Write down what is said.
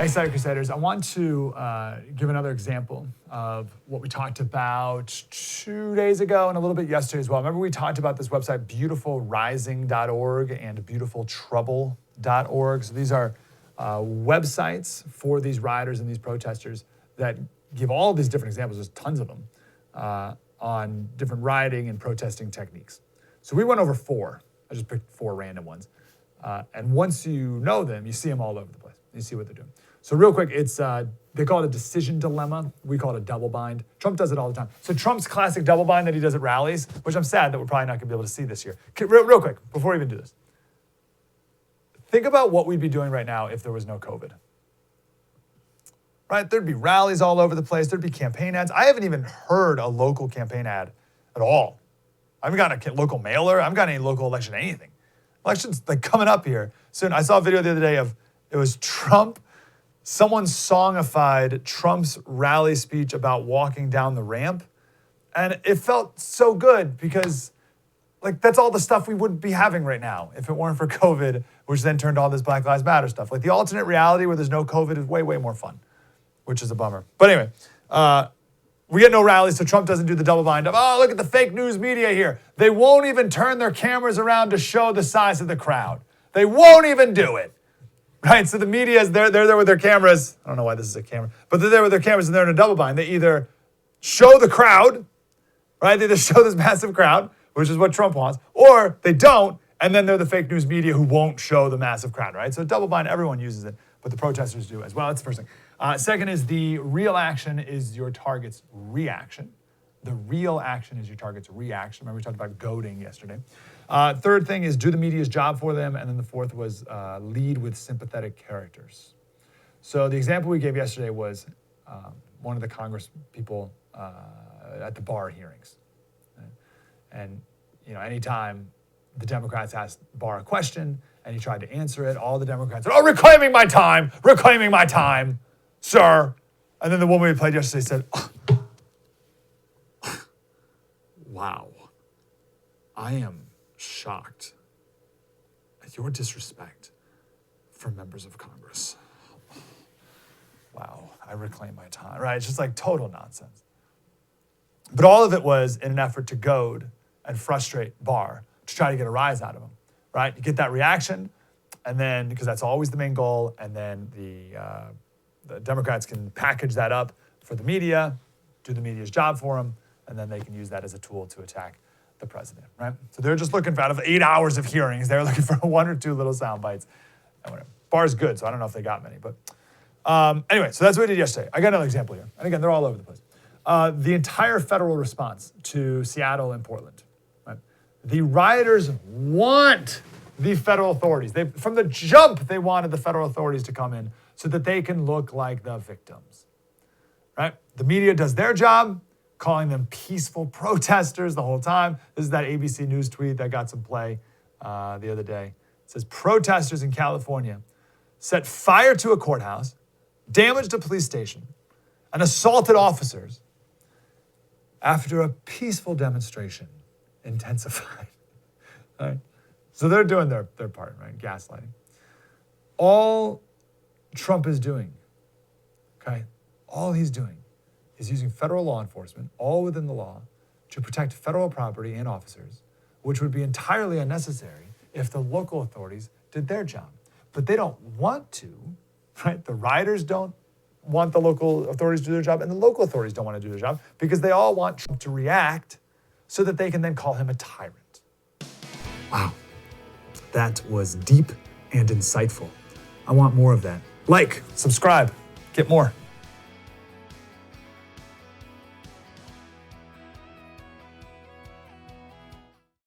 Thanks, Slater Crusaders. I want to give another example of what we talked about 2 days ago and a little bit yesterday as well. Remember we talked about this website, beautifulrising.org and beautifultrouble.org. So these are websites for these rioters and these protesters that give all of these different examples, there's tons of them, on different rioting and protesting techniques. So we went over 4. I just picked 4 random ones. And once you know them, you see them all over the place. You see what they're doing. So real quick, it's they call it a decision dilemma. We call it a double bind. Trump does it all the time. So Trump's classic double bind that he does at rallies, which I'm sad that we're probably not going to be able to see this year. Real quick, before we even do this. Think about what we'd be doing right now if there was no COVID. Right? There'd be rallies all over the place. There'd be campaign ads. I haven't even heard a local campaign ad at all. I haven't got a local mailer. I haven't got any local election anything. Election's like coming up here soon. I saw a video the other day of, it was Trump. Someone songified Trump's rally speech about walking down the ramp. And it felt so good because like that's all the stuff we wouldn't be having right now if it weren't for COVID, which then turned all this Black Lives Matter stuff. Like the alternate reality where there's no COVID is way, way more fun, which is a bummer. But anyway, we get no rallies, so Trump doesn't do the double bind of, oh, look at the fake news media here. They won't even turn their cameras around to show the size of the crowd. They won't even do it. Right, so the media is they're there with their cameras. I don't know why this is a camera, but they're there with their cameras and they're in a double bind. They either show the crowd, right? They either show this massive crowd, which is what Trump wants, or they don't, and then they're the fake news media who won't show the massive crowd, right? So double bind, everyone uses it, but the protesters do as well. That's the first thing. Second is the real action is your target's reaction. The real action is your target's reaction. Remember we talked about goading yesterday. Third thing is do the media's job for them. And then the fourth was lead with sympathetic characters. So the example we gave yesterday was one of the Congress people at the Barr hearings. Right? And you know, anytime the Democrats asked Barr a question and he tried to answer it, all the Democrats said, oh, reclaiming my time, sir. And then the woman we played yesterday said, oh, wow, I am shocked at your disrespect for members of Congress. Wow, I reclaim my time, right? It's just like total nonsense. But all of it was in an effort to goad and frustrate Barr to try to get a rise out of him, right? You get that reaction, and then, because that's always the main goal, and then the Democrats can package that up for the media, do the media's job for them, and then they can use that as a tool to attack the president, right? So they're just looking for, out of 8 hours of hearings, they're looking for 1 or 2 little sound bites. And whatever. Barr's good, so I don't know if they got many. But anyway, so that's what we did yesterday. I got another example here. And again, they're all over the place. The entire federal response to Seattle and Portland, right? The rioters want the federal authorities. From the jump, they wanted the federal authorities to come in so that they can look like the victims, right? The media does their job, calling them peaceful protesters the whole time. This is that ABC News tweet that got some play the other day. It says, protesters in California set fire to a courthouse, damaged a police station, and assaulted officers after a peaceful demonstration intensified. Right? So they're doing their part, right? Gaslighting. All Trump is doing, okay? All he's doing is using federal law enforcement, all within the law, to protect federal property and officers, which would be entirely unnecessary if the local authorities did their job. But they don't want to, right? The rioters don't want the local authorities to do their job, and the local authorities don't want to do their job because they all want Trump to react so that they can then call him a tyrant. Wow, that was deep and insightful. I want more of that. Like, subscribe, get more.